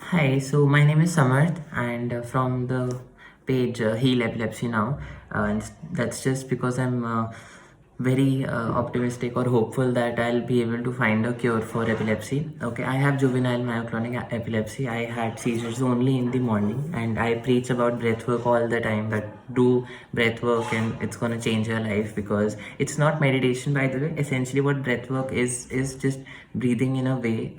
Hi, so my name is Samarth, and from the page Heal Epilepsy Now, and that's just because I'm very optimistic or hopeful that I'll be able to find a cure for epilepsy. Okay, I have juvenile myoclonic epilepsy. I had seizures only in the morning, and I preach about breath work all the time. That do breath work, and it's gonna change your life because it's not meditation, by the way. Essentially, what breath work is just breathing in a way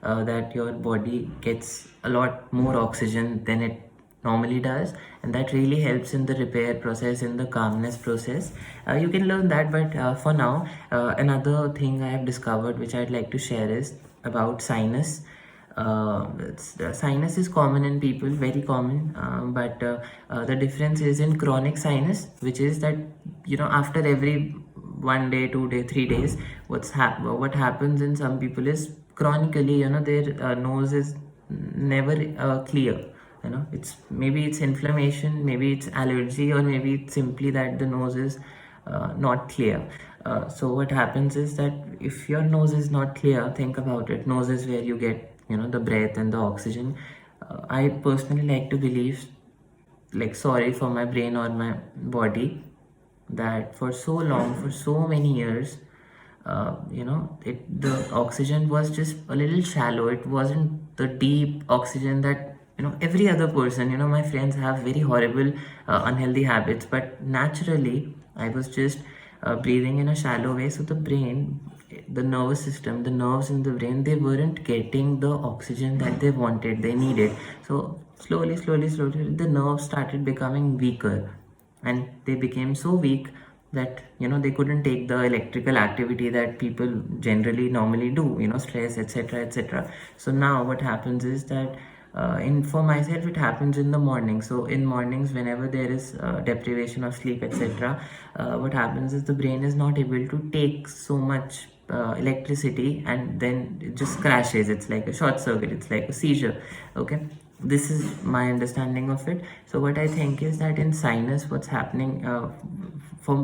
that your body gets a lot more oxygen than it normally does, and that really helps in the repair process, in the calmness process. You can learn that, but for now, another thing I have discovered which I'd like to share is about sinus. Sinus is common in people, very common, but the difference is in chronic sinus, which is that after every 1 day, 2 day, 3 days, what happens in some people is chronically, their nose is never clear. It's maybe it's inflammation, maybe it's allergy, or maybe it's simply that the nose is not clear. So what happens is that if your nose is not clear, think about it. Nose is where you get the breath and the oxygen. I personally like to believe, like, sorry for my brain or my body, that for so long, for so many years, the oxygen was just a little shallow. It wasn't the deep oxygen that every other person, my friends have very horrible unhealthy habits, but naturally I was just breathing in a shallow way. So the brain, the nervous system, the nerves in the brain, they weren't getting the oxygen that they wanted, they needed. So slowly the nerves started becoming weaker, and they became so weak that they couldn't take the electrical activity that people generally normally do, stress, etc., etc. So now what happens is that in for myself it happens in the morning. So in mornings, whenever there is deprivation of sleep, etc., what happens is the brain is not able to take so much electricity, and then it just crashes. It's like a short circuit, it's like a seizure. Okay, this is my understanding of it. So what I think is that in sinus, what's happening for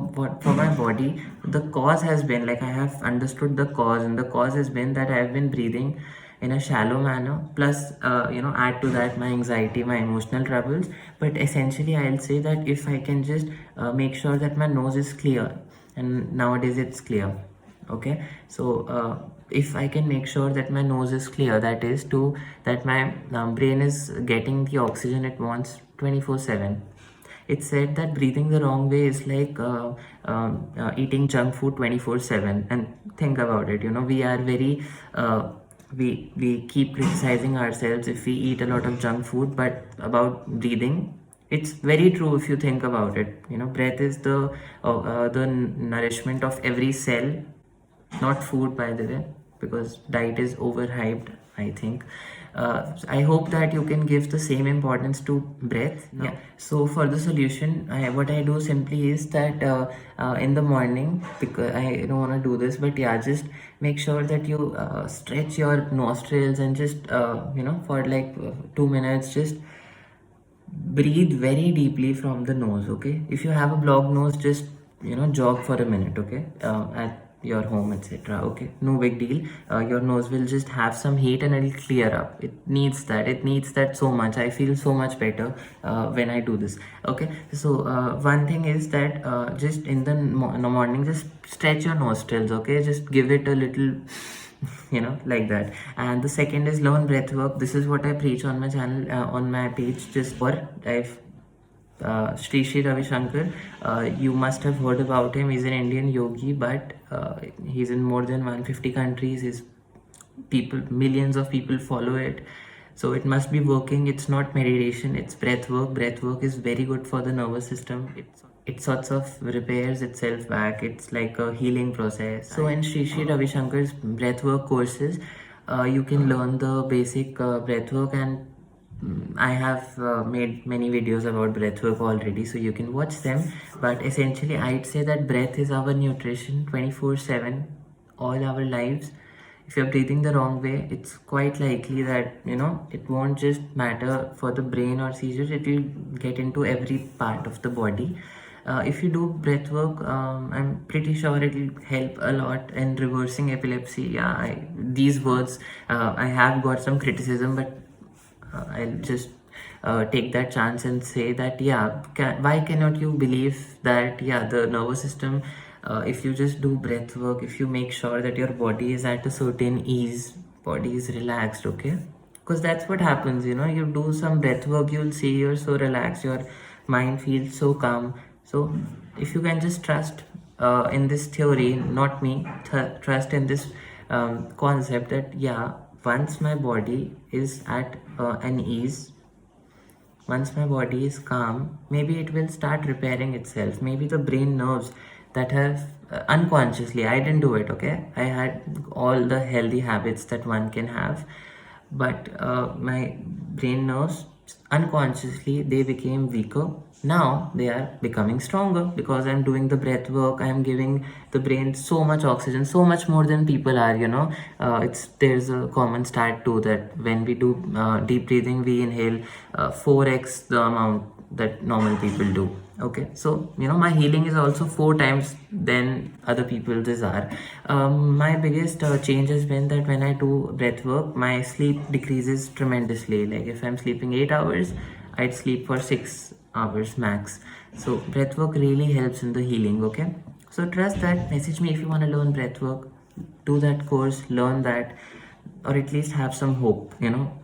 my body, the cause has been, like, I have understood the cause, and the cause has been that I have been breathing in a shallow manner, plus add to that my anxiety, my emotional troubles. But essentially I'll say that if I can just make sure that my nose is clear, and nowadays it's clear. Okay, so if I can make sure that my nose is clear, that is to that my brain is getting the oxygen it wants 24/7. It's said that breathing the wrong way is like eating junk food 24/7. And think about it, we are very we keep criticizing ourselves if we eat a lot of junk food, but about breathing, it's very true if you think about it. Breath is the nourishment of every cell, not food, by the way, because diet is overhyped, I think. I hope that you can give the same importance to breath. Yeah. So for the solution, what I do simply is that in the morning, because I don't want to do this, but yeah, just make sure that you stretch your nostrils, and just for like 2 minutes, just breathe very deeply from the nose. Okay, if you have a blocked nose, just jog for a minute. Okay, at your home, etc. Okay, no big deal. Your nose will just have some heat, and it'll clear up. It needs that so much. I feel so much better when I do this. Okay, so one thing is that just in the morning, just stretch your nostrils. Okay, just give it a little like that. And the second is learn breath work. This is what I preach on my channel, on my page. Just for I've Sri Ravi Shankar, you must have heard about him. He's an Indian yogi, but he's in more than 150 countries. His people, millions of people follow it. So it must be working. It's not meditation, it's breath work. Breath work is very good for the nervous system. It sorts of repairs itself back. It's like a healing process. So in Sri Ravi Shankar's breathwork courses, you can learn the basic breathwork, and I have made many videos about breathwork already, so you can watch them. But essentially, I'd say that breath is our nutrition 24/7, all our lives. If you're breathing the wrong way, it's quite likely that it won't just matter for the brain or seizures, it will get into every part of the body. If you do breath work, I'm pretty sure it will help a lot in reversing epilepsy. Yeah, these words, I have got some criticism, but I'll just take that chance and say that, yeah, why cannot you believe that, yeah, the nervous system, if you just do breath work, if you make sure that your body is at a certain ease, body is relaxed, okay? Because that's what happens, you do some breath work, you'll see you're so relaxed, your mind feels so calm. So if you can just trust in this theory, not me, trust in this concept that, yeah, once my body is at an ease, once my body is calm, maybe it will start repairing itself. Maybe the brain nerves that have unconsciously, I didn't do it, okay? I had all the healthy habits that one can have, but my brain nerves unconsciously they became weaker. Now they are becoming stronger because I'm doing the breath work. I'm giving the brain so much oxygen, so much more than people are. It's there's a common stat too that when we do deep breathing, we inhale 4x the amount that normal people do. Okay, so my healing is also 4 times than other people's are. My biggest change has been that when I do breath work, my sleep decreases tremendously. Like if I'm sleeping 8 hours, I'd sleep for 6 hours max. So breath work really helps in the healing. Okay, so trust that. Message me if you want to learn breath work. Do that course, learn that, or at least have some hope.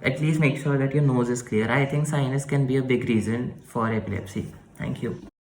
At least make sure that your nose is clear. I think sinus can be a big reason for epilepsy. Thank you.